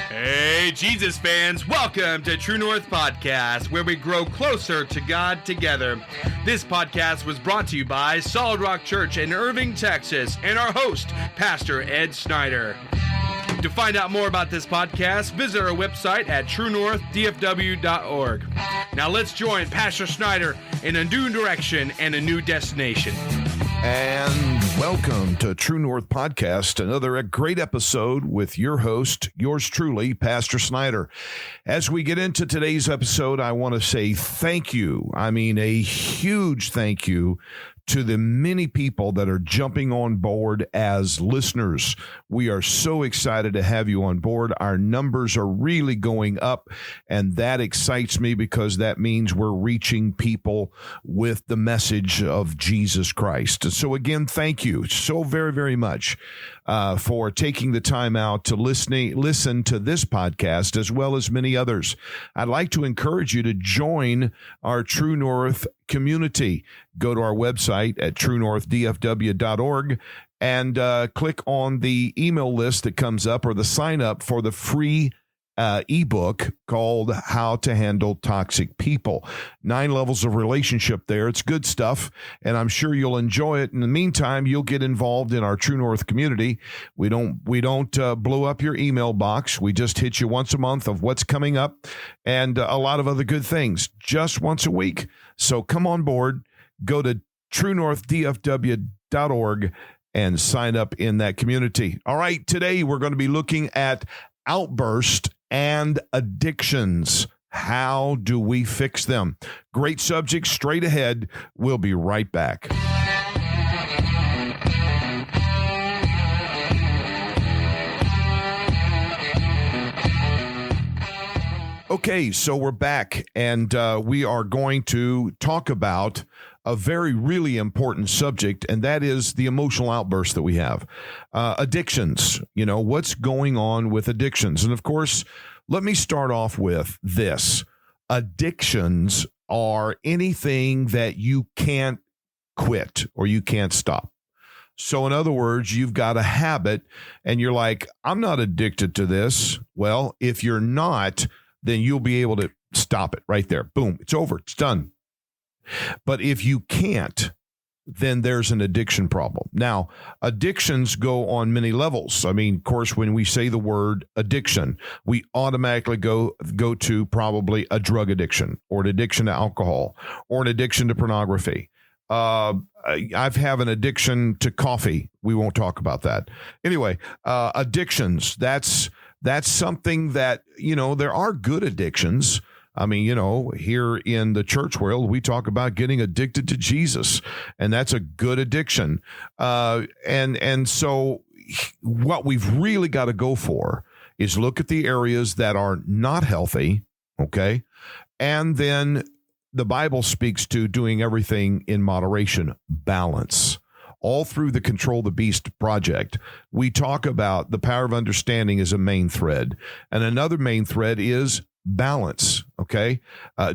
Hey, Jesus fans, welcome to True North Podcast, where we grow closer to God together. This podcast was brought to you by Solid Rock Church in Irving, Texas, and our host, Pastor Ed Snyder. To find out more about this podcast, visit our website at truenorthdfw.org. Now let's join Pastor Snyder in a new direction and a new destination. And welcome to True North Podcast, another great episode with your host, yours truly, Pastor Snyder. As we get into today's episode, I want to say thank you. I mean, a huge thank you to the many people that are jumping on board as listeners. We are so excited to have you on board. Our numbers are really going up, and that excites me because that means we're reaching people with the message of Jesus Christ. So again, thank you so very, very much for taking the time out to listen to this podcast as well as many others. I'd like to encourage you to join our True North community. Go to our website at truenorthdfw.org and click on the email list that comes up or the sign up for the free ebook called How to Handle Toxic People. 9 levels of relationship there. It's good stuff, and I'm sure you'll enjoy it. In the meantime, you'll get involved in our True North community. We don't blow up your email box. We just hit you once a month of what's coming up and a lot of other good things just once a week. So come on board. Go to truenorthdfw.org and sign up in that community. All right, today we're going to be looking at outbursts and addictions. How do we fix them? Great subject, straight ahead. We'll be right back. Okay, so we're back, and we are going to talk about a very, really important subject, and that is the emotional outburst that we have. Addictions, what's going on with addictions? And of course, let me start off with this. Addictions are anything that you can't quit or you can't stop. So in other words, you've got a habit and you're like, I'm not addicted to this. Well, if you're not, then you'll be able to stop it right there. Boom, it's over, it's done. But if you can't, then there's an addiction problem. Now, addictions go on many levels. I mean, of course, when we say the word addiction, we automatically go to probably a drug addiction or an addiction to alcohol or an addiction to pornography. I have an addiction to coffee. We won't talk about that. Anyway, addictions, that's something that, there are good addictions. I mean, here in the church world, we talk about getting addicted to Jesus, and that's a good addiction. And so what we've really got to go for is look at the areas that are not healthy, okay? And then the Bible speaks to doing everything in moderation, balance. All through the Control the Beast project, we talk about the power of understanding as a main thread. And another main thread is balance, okay?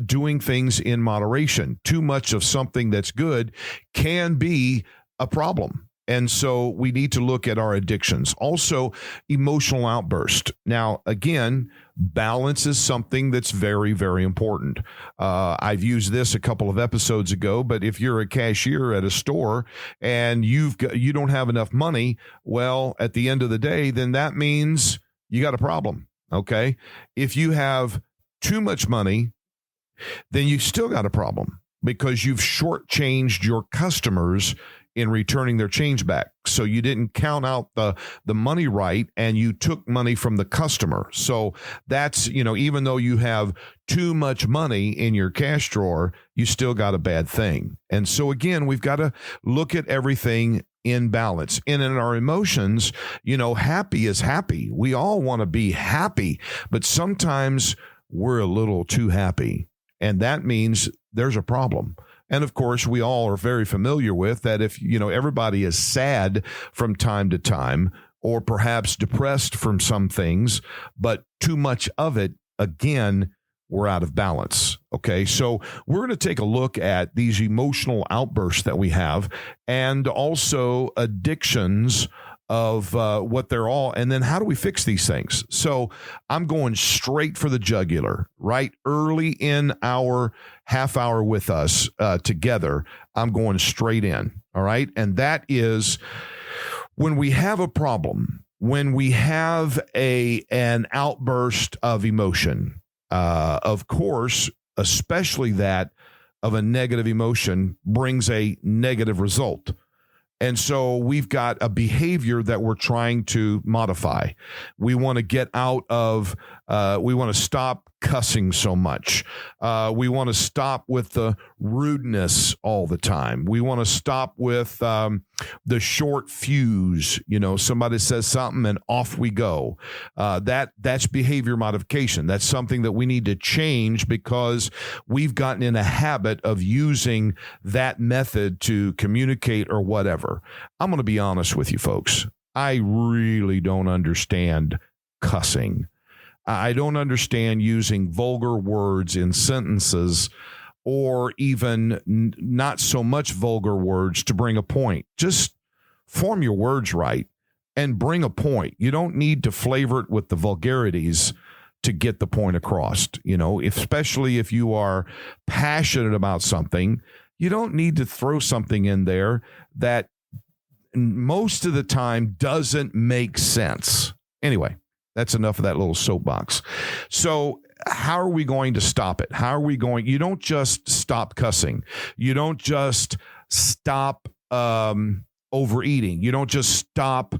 Doing things in moderation. Too much of something that's good can be a problem. And so we need to look at our addictions. Also, emotional outburst. Now, again, balance is something that's very, very important. I've used this a couple of episodes ago, but if you're a cashier at a store and you don't have enough money, well, at the end of the day, then that means you got a problem, okay? If you have too much money, then you've still got a problem because you've shortchanged your customers in returning their change back. So you didn't count out the money right, and you took money from the customer. So that's, even though you have too much money in your cash drawer, you still got a bad thing. And so again, we've got to look at everything in balance. And in our emotions, happy is happy. We all want to be happy, but sometimes we're a little too happy. And that means there's a problem. And of course, we all are very familiar with that. If, everybody is sad from time to time, or perhaps depressed from some things, but too much of it, again, we're out of balance. Okay. So we're going to take a look at these emotional outbursts that we have and also addictions of what they're all, and then how do we fix these things? So I'm going straight for the jugular, right? Early in our half hour with us together, I'm going straight in, all right? And that is when we have a problem, when we have an outburst of emotion, of course, especially that of a negative emotion brings a negative result. And so we've got a behavior that we're trying to modify. We want to get out of, we want to stop cussing so much. We want to stop with the rudeness all the time. We want to stop with the short fuse. You know, somebody says something and off we go. That's behavior modification. That's something that we need to change because we've gotten in a habit of using that method to communicate or whatever. I'm going to be honest with you folks. I really don't understand cussing. I don't understand using vulgar words in sentences or even not so much vulgar words to bring a point. Just form your words right and bring a point. You don't need to flavor it with the vulgarities to get the point across. You know, especially if you are passionate about something, you don't need to throw something in there that most of the time doesn't make sense. Anyway, that's enough of that little soapbox. So how are we going to stop it? How are we going? You don't just stop cussing. You don't just stop overeating. You don't just stop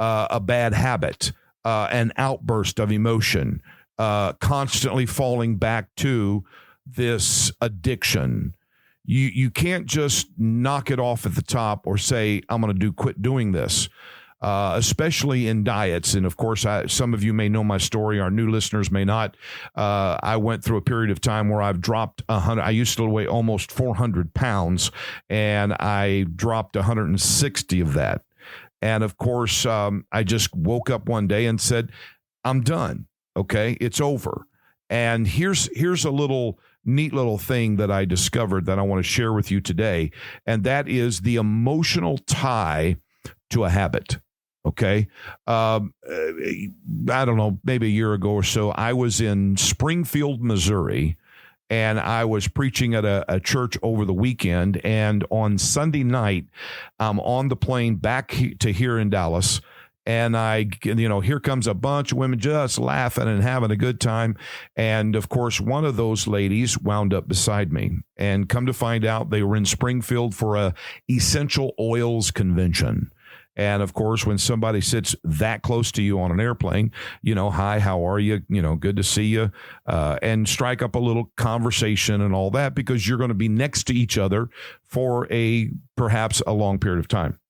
a bad habit, an outburst of emotion, constantly falling back to this addiction. You can't just knock it off at the top or say, I'm going to quit doing this. Especially in diets. And of course, some of you may know my story. Our new listeners may not. I went through a period of time where I've dropped 100. I used to weigh almost 400 pounds, and I dropped 160 of that. And of course, I just woke up one day and said, I'm done. Okay, it's over. And here's a neat little thing that I discovered that I want to share with you today. And that is the emotional tie to a habit. Okay. I don't know, maybe a year ago or so, I was in Springfield, Missouri, and I was preaching at a church over the weekend. And on Sunday night, I'm on the plane back to here in Dallas. And here comes a bunch of women just laughing and having a good time. And of course, one of those ladies wound up beside me, and come to find out they were in Springfield for a essential oils convention. And of course, when somebody sits that close to you on an airplane, hi, how are you? Good to see you. And strike up a little conversation and all that, because you're going to be next to each other for perhaps a long period of time.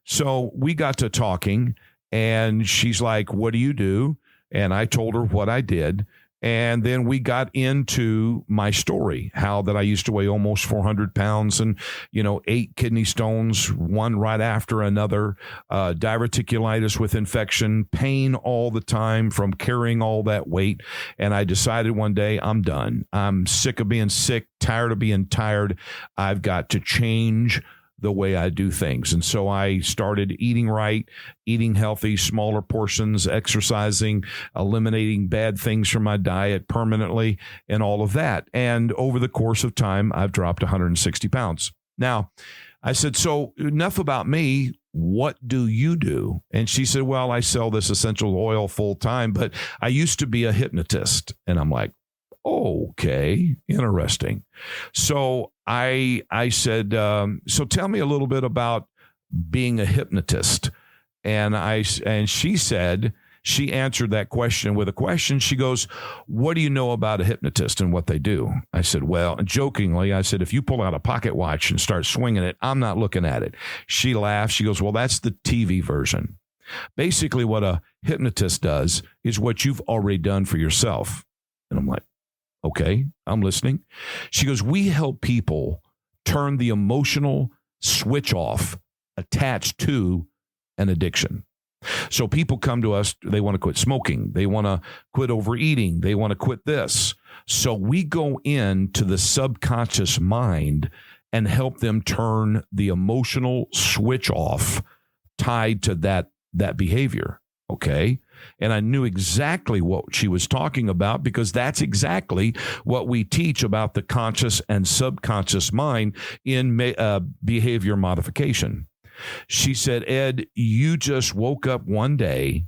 So we got to talking, and she's like, what do you do? And I told her what I did. And then we got into my story, how that I used to weigh almost 400 pounds and, 8 kidney stones, one right after another, diverticulitis with infection, pain all the time from carrying all that weight. And I decided one day, I'm done. I'm sick of being sick, tired of being tired. I've got to change the way I do things. And so I started eating right, eating healthy, smaller portions, exercising, eliminating bad things from my diet permanently, and all of that. And over the course of time, I've dropped 160 pounds. Now, I said, so enough about me. What do you do? And she said, well, I sell this essential oil full time, but I used to be a hypnotist. And I'm like, okay, interesting. So I said, so tell me a little bit about being a hypnotist. And she said, she answered that question with a question. She goes, what do you know about a hypnotist and what they do? I said, well, jokingly, I said, if you pull out a pocket watch and start swinging it, I'm not looking at it. She laughed. She goes, well, that's the TV version. Basically, what a hypnotist does is what you've already done for yourself. And I'm like, okay, I'm listening. She goes, we help people turn the emotional switch off attached to an addiction. So people come to us, they want to quit smoking. They want to quit overeating. They want to quit this. So we go into the subconscious mind and help them turn the emotional switch off tied to that that behavior. Okay. And I knew exactly what she was talking about because that's exactly what we teach about the conscious and subconscious mind in behavior modification. She said, Ed, you just woke up one day.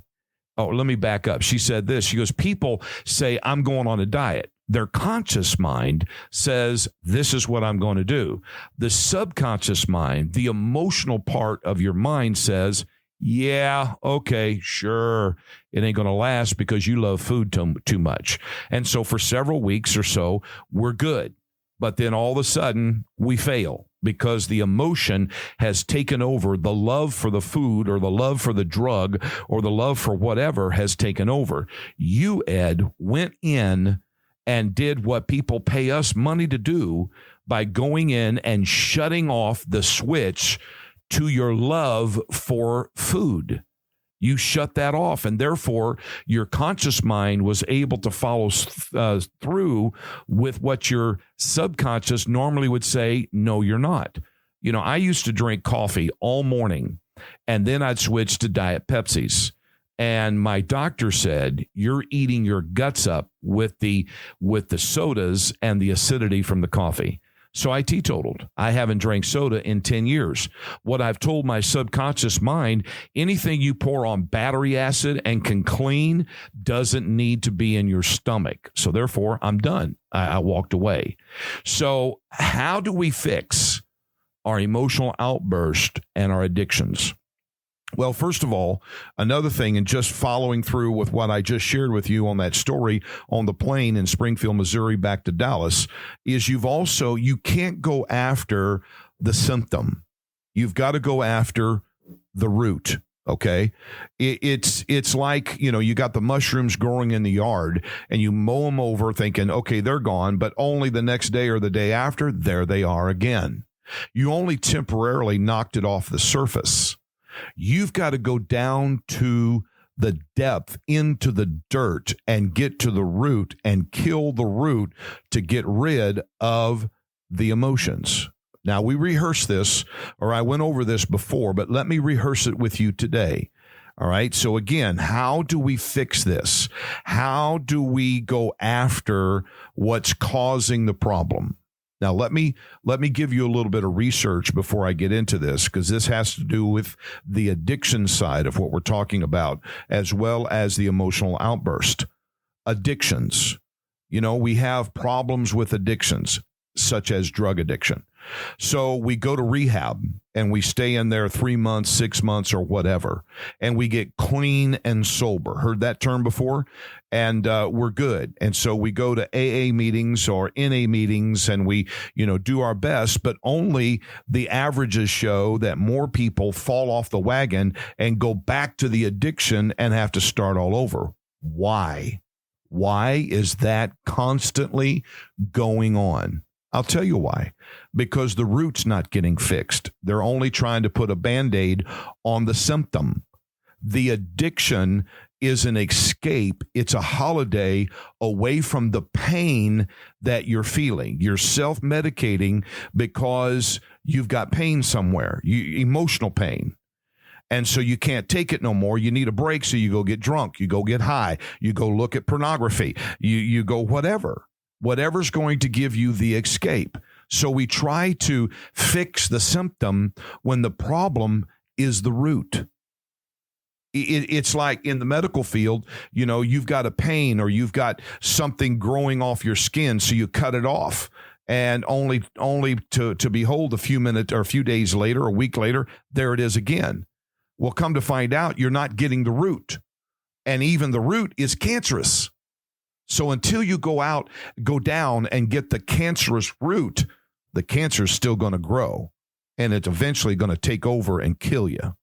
Oh, let me back up. She said this. She goes, people say, I'm going on a diet. Their conscious mind says, this is what I'm going to do. The subconscious mind, the emotional part of your mind says, yeah, okay, sure. It ain't going to last because you love food too much. And so for several weeks or so, we're good. But then all of a sudden, we fail because the emotion has taken over. The love for the food or the love for the drug or the love for whatever has taken over. You, Ed, went in and did what people pay us money to do by going in and shutting off the switch to your love for food. You shut that off, and therefore your conscious mind was able to follow through with what your subconscious normally would say, no, you're not. You know, I used to drink coffee all morning, and then I'd switch to Diet Pepsis. And my doctor said, you're eating your guts up with the sodas and the acidity from the coffee. So I teetotaled. I haven't drank soda in 10 years. What I've told my subconscious mind, anything you pour on battery acid and can clean doesn't need to be in your stomach. So therefore, I'm done. I walked away. So how do we fix our emotional outburst and our addictions? Well, first of all, another thing, and just following through with what I just shared with you on that story on the plane in Springfield, Missouri, back to Dallas, is you can't go after the symptom. You've got to go after the root. Okay. It's like, you got the mushrooms growing in the yard and you mow them over thinking, okay, they're gone, but only the next day or the day after, there they are again. You only temporarily knocked it off the surface. You've got to go down to the depth, into the dirt, and get to the root and kill the root to get rid of the emotions. Now, we rehearsed this, or I went over this before, but let me rehearse it with you today. All right. So again, how do we fix this? How do we go after what's causing the problem? Now, let me give you a little bit of research before I get into this, because this has to do with the addiction side of what we're talking about, as well as the emotional outburst. Addictions. We have problems with addictions, such as drug addiction. So we go to rehab and we stay in there 3 months, 6 months, or whatever, and we get clean and sober. Heard that term before? And we're good. And so we go to AA meetings or NA meetings and we, do our best, but only the averages show that more people fall off the wagon and go back to the addiction and have to start all over. Why? Why is that constantly going on? I'll tell you why. Because the root's not getting fixed. They're only trying to put a Band-Aid on the symptom. The addiction is an escape. It's a holiday away from the pain that you're feeling. You're self-medicating because you've got pain somewhere, emotional pain. And so you can't take it no more. You need a break, so you go get drunk. You go get high. You go look at pornography. You go whatever's going to give you the escape. So we try to fix the symptom when the problem is the root. It's like in the medical field, you've got a pain or you've got something growing off your skin, so you cut it off. And only to behold a few minutes or a few days later, a week later, there it is again. Well, come to find out, you're not getting the root. And even the root is cancerous. So until you go down and get the cancerous root, the cancer is still going to grow, and it's eventually going to take over and kill you.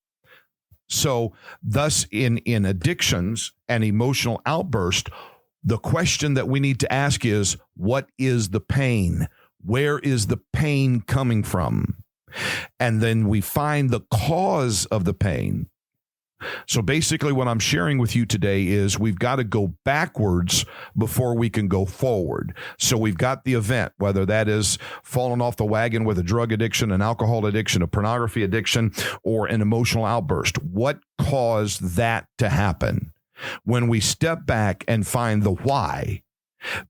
So thus in addictions and emotional outburst, the question that we need to ask is, what is the pain? Where is the pain coming from? And then we find the cause of the pain. So basically what I'm sharing with you today is we've got to go backwards before we can go forward. So we've got the event, whether that is falling off the wagon with a drug addiction, an alcohol addiction, a pornography addiction, or an emotional outburst. What caused that to happen? When we step back and find the why,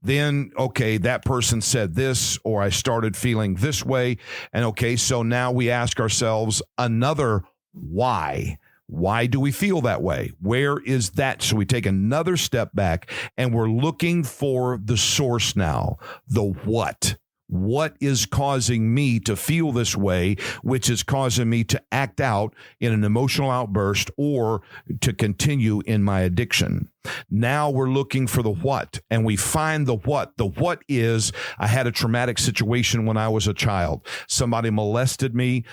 then, okay, that person said this, or I started feeling this way. And okay, so now we ask ourselves another why. Why do we feel that way? Where is that? So we take another step back and we're looking for the source now, the what. What is causing me to feel this way, which is causing me to act out in an emotional outburst or to continue in my addiction? Now we're looking for the what, and we find the what. The what is, I had a traumatic situation when I was a child. Somebody molested me.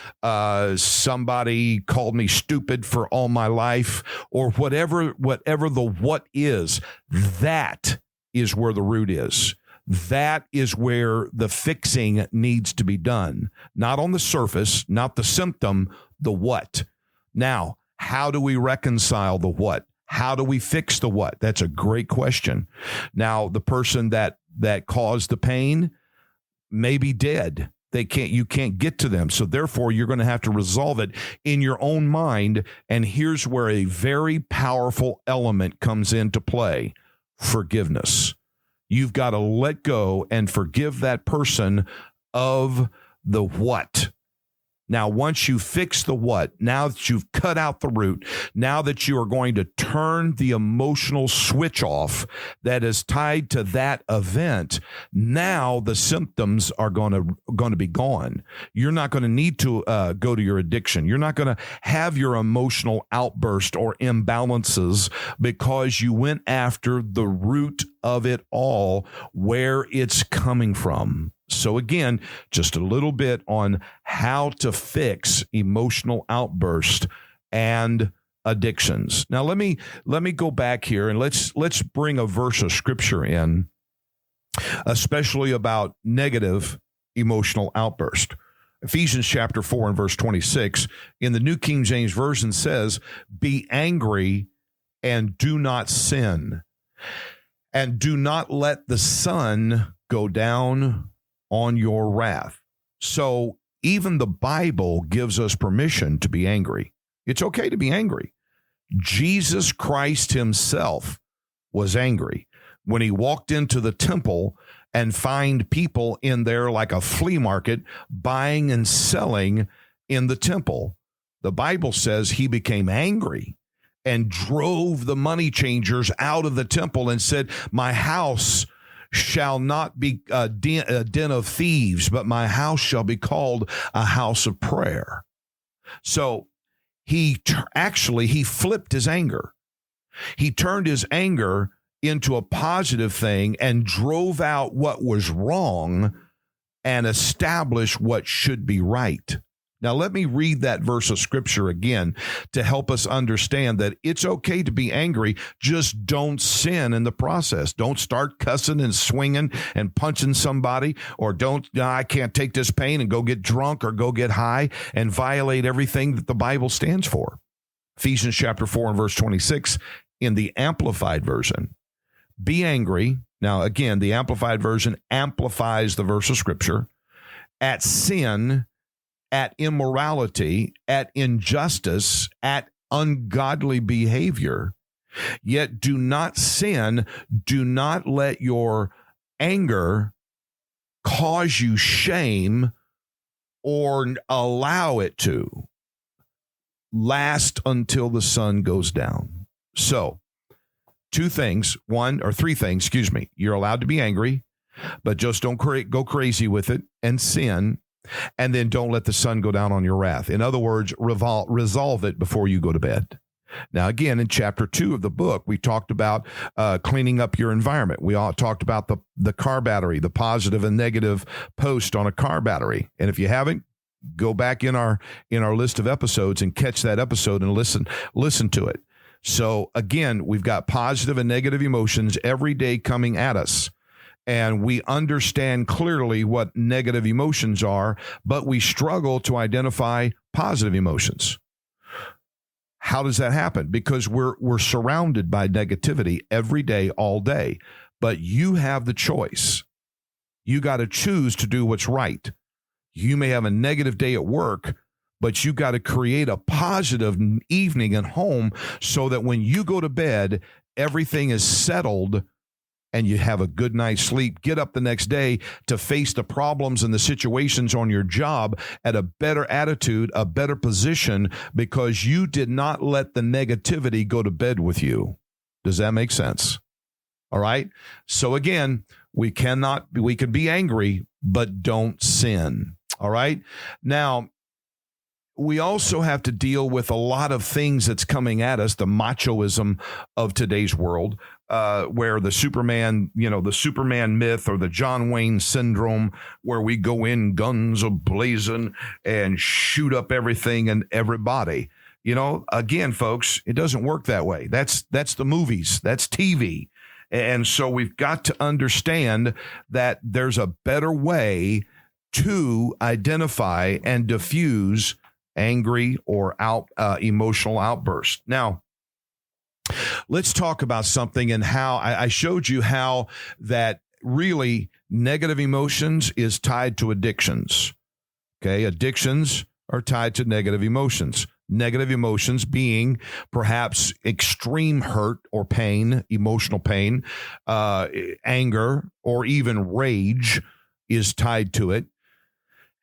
Somebody called me stupid for all my life, or whatever the what is. That is where the root is. That is where the fixing needs to be done. Not on the surface, not the symptom, the what. Now, how do we reconcile the what? How do we fix the what? That's a great question. Now, the person that caused the pain may be dead. You can't get to them. So therefore, you're going to have to resolve it in your own mind. And here's where a very powerful element comes into play: forgiveness. You've got to let go and forgive that person of the what. Now, once you fix the what, now that you've cut out the root, now that you are going to turn the emotional switch off that is tied to that event, now the symptoms are going to be gone. You're not going to need to go to your addiction. You're not going to have your emotional outburst or imbalances because you went after the root of it all, where it's coming from. So again, just a little bit on how to fix emotional outburst and addictions. Now let me go back here and let's bring a verse of scripture in, especially about negative emotional outburst. Ephesians chapter 4 and verse 26 in the New King James Version says, "Be angry and do not sin, and do not let the sun go down on your wrath." So even the Bible gives us permission to be angry. It's okay to be angry. Jesus Christ himself was angry when he walked into the temple and find people in there like a flea market buying and selling in the temple. The Bible says he became angry and drove the money changers out of the temple and said, "My house shall not be a den of thieves, but my house shall be called a house of prayer." So he flipped his anger. He turned his anger into a positive thing and drove out what was wrong and established what should be right. Now, let me read that verse of scripture again to help us understand that it's okay to be angry. Just don't sin in the process. Don't start cussing and swinging and punching somebody, or I can't take this pain, and go get drunk or go get high and violate everything that the Bible stands for. Ephesians chapter 4 and verse 26 in the Amplified Version. Be angry. Now, again, the Amplified Version amplifies the verse of scripture. At sin, at immorality, at injustice, at ungodly behavior. Yet do not sin. Do not let your anger cause you shame or allow it to last until the sun goes down. So, three things. You're allowed to be angry, but just don't go crazy with it and sin. And then don't let the sun go down on your wrath. In other words, resolve it before you go to bed. Now, again, in chapter 2 of the book, we talked about cleaning up your environment. We all talked about the car battery, the positive and negative post on a car battery. And if you haven't, go back in our list of episodes and catch that episode and listen to it. So again, we've got positive and negative emotions every day coming at us. And we understand clearly what negative emotions are, but we struggle to identify positive emotions. How does that happen? Because we're surrounded by negativity every day, all day. But you have the choice. You got to choose to do what's right. You may have a negative day at work, but you got to create a positive evening at home so that when you go to bed, everything is settled and you have a good night's sleep. Get up the next day to face the problems and the situations on your job at a better attitude, a better position, because you did not let the negativity go to bed with you. Does that make sense? All right. So again, we can be angry, but don't sin. All right. Now, we also have to deal with a lot of things that's coming at us, the machoism of today's world, where the Superman myth or the John Wayne syndrome, where we go in guns a-blazing and shoot up everything and everybody. Again, folks, it doesn't work that way. That's the movies. That's TV. And so we've got to understand that there's a better way to identify and diffuse angry or emotional outbursts. Now, let's talk about something and how I showed you how that really negative emotions is tied to addictions. Okay, addictions are tied to negative emotions. Negative emotions being perhaps extreme hurt or pain, emotional pain, anger, or even rage is tied to it.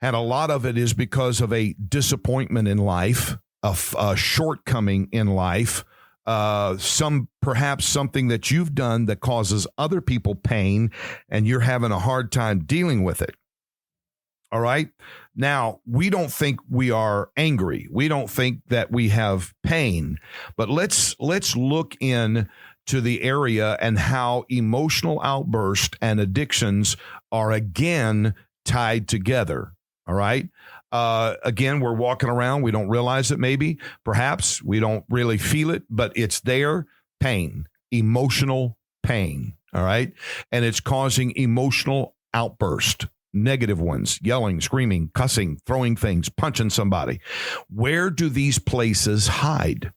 And a lot of it is because of a disappointment in life, a shortcoming in life, perhaps something that you've done that causes other people pain, and you're having a hard time dealing with it. All right. Now, we don't think we are angry. We don't think that we have pain. But let's look in to the area and how emotional outbursts and addictions are again tied together. All right. Again, we're walking around. We don't realize it maybe. Perhaps we don't really feel it, but it's there. Pain, emotional pain. All right. And it's causing emotional outburst, negative ones, yelling, screaming, cussing, throwing things, punching somebody. Where do these places hide?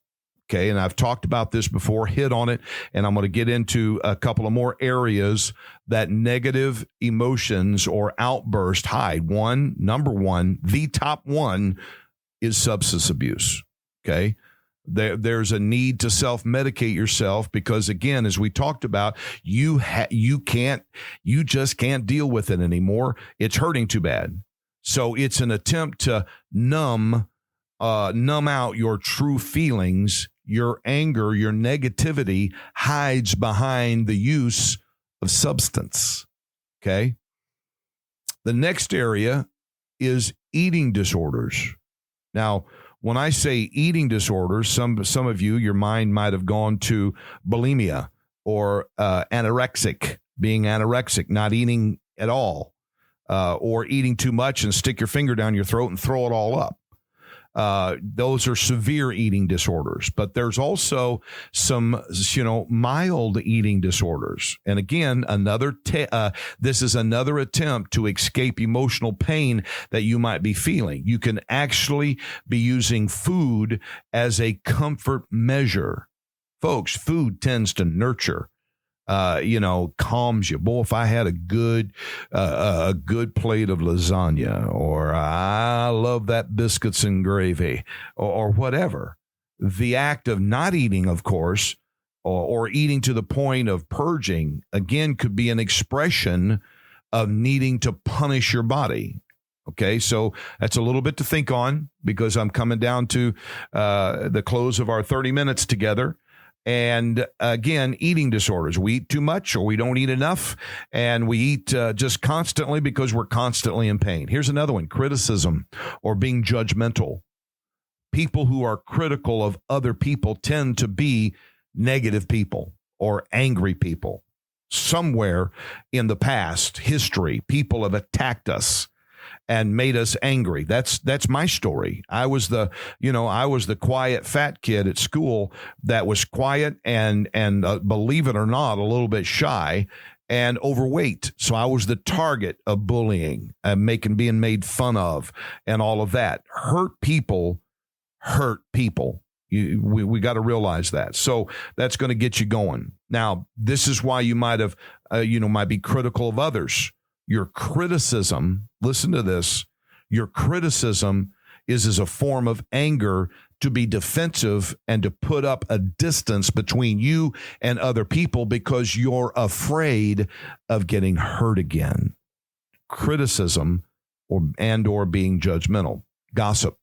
Okay. And I've talked about this before, hit on it, and I'm going to get into a couple of more areas that negative emotions or outburst hide. Number one, the top one is substance abuse. Okay. There's a need to self-medicate yourself because, again, as we talked about, you just can't deal with it anymore. It's hurting too bad. So it's an attempt to numb out your true feelings. Your anger, your negativity hides behind the use of substance. Okay. The next area is eating disorders. Now, when I say eating disorders, some of you, your mind might have gone to bulimia or being anorexic, not eating at all, or eating too much and stick your finger down your throat and throw it all up. Those are severe eating disorders, but there's also some, mild eating disorders. And again, this is another attempt to escape emotional pain that you might be feeling. You can actually be using food as a comfort measure. Folks, food tends to nurture. Calms you. Boy, if I had a good plate of lasagna, or I love that biscuits and gravy, or whatever. The act of not eating, of course, or eating to the point of purging, again, could be an expression of needing to punish your body. Okay, so that's a little bit to think on because I'm coming down to the close of our 30 minutes together. And again, eating disorders. We eat too much or we don't eat enough, and we eat just constantly because we're constantly in pain. Here's another one, criticism or being judgmental. People who are critical of other people tend to be negative people or angry people. Somewhere in the past history, people have attacked us and made us angry. That's my story. I was the quiet fat kid at school that was quiet and believe it or not, a little bit shy and overweight. So I was the target of bullying and being made fun of and all of that. Hurt people. We got to realize that. So that's going to get you going. Now, this is why you might have, might be critical of others. Your criticism, listen to this, your criticism is as a form of anger to be defensive and to put up a distance between you and other people because you're afraid of getting hurt again. Criticism or being judgmental. Gossip.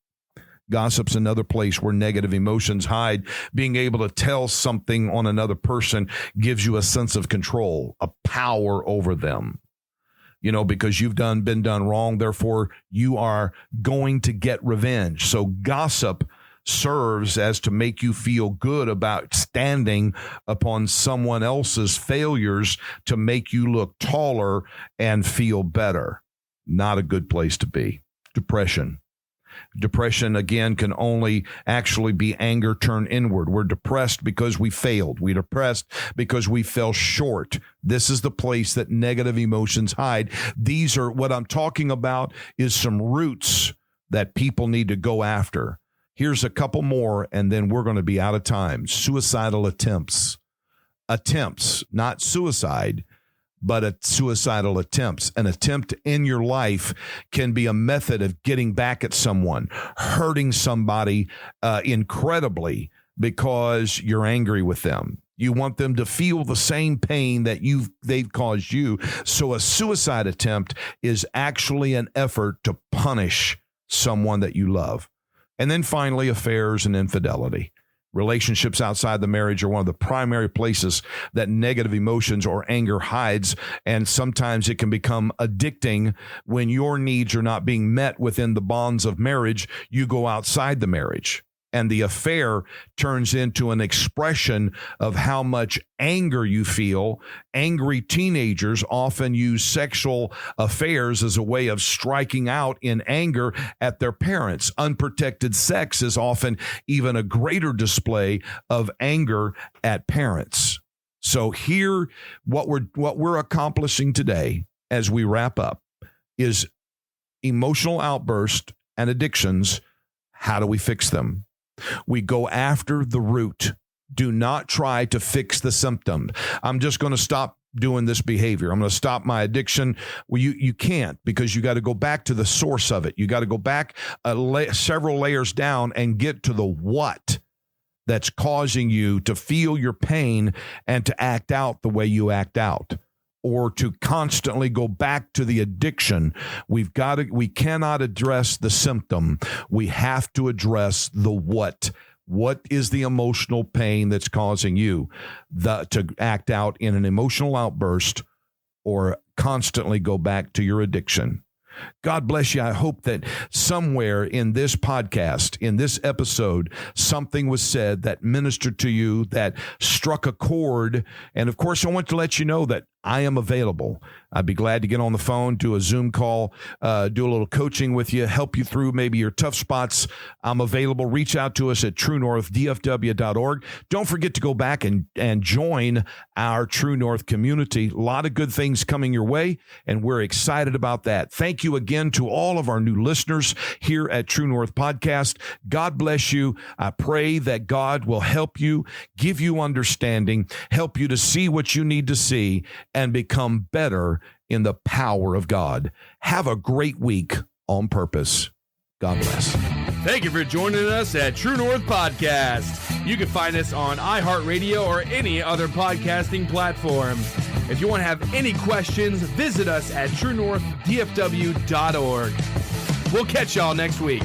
Gossip's another place where negative emotions hide. Being able to tell something on another person gives you a sense of control, a power over them. Because you've been done wrong, therefore you are going to get revenge. So gossip serves as to make you feel good about standing upon someone else's failures to make you look taller and feel better. Not a good place to be. Depression. Depression, again, can only actually be anger turned inward. We're depressed because we failed. We're depressed because we fell short. This is the place that negative emotions hide. These are what I'm talking about is some roots that people need to go after. Here's a couple more, and then we're going to be out of time. Suicidal attempts. Attempts, not suicide, but suicidal attempts. An attempt in your life can be a method of getting back at someone, hurting somebody incredibly because you're angry with them. You want them to feel the same pain that they've caused you. So a suicide attempt is actually an effort to punish someone that you love. And then finally, affairs and infidelity. Relationships outside the marriage are one of the primary places that negative emotions or anger hides, and sometimes it can become addicting when your needs are not being met within the bonds of marriage. You go outside the marriage, and the affair turns into an expression of how much anger you feel. Angry teenagers often use sexual affairs as a way of striking out in anger at their parents. Unprotected sex is often even a greater display of anger at parents. So here, what we're accomplishing today as we wrap up is emotional outbursts and addictions. How do we fix them? We go after the root. Do not try to fix the symptom. I'm just going to stop doing this behavior. I'm going to stop my addiction. Well, you can't, because you got to go back to the source of it. You got to go back several layers down and get to the what that's causing you to feel your pain and to act out the way you act out, or to constantly go back to the addiction. We cannot address the symptom. We have to address the what. What is the emotional pain that's causing you to act out in an emotional outburst or constantly go back to your addiction? God bless you. I hope that somewhere in this podcast, in this episode, something was said that ministered to you, that struck a chord. And of course, I want to let you know that I am available. I'd be glad to get on the phone, do a Zoom call, do a little coaching with you, help you through maybe your tough spots. I'm available. Reach out to us at truenorthdfw.org. Don't forget to go back and join our True North community. A lot of good things coming your way, and we're excited about that. Thank you again to all of our new listeners here at True North Podcast. God bless you. I pray that God will help you, give you understanding, help you to see what you need to see, and become better in the power of God. Have a great week on purpose. God bless. Thank you for joining us at True North Podcast. You can find us on iHeartRadio or any other podcasting platform. If you want to have any questions, visit us at truenorthdfw.org. We'll catch y'all next week.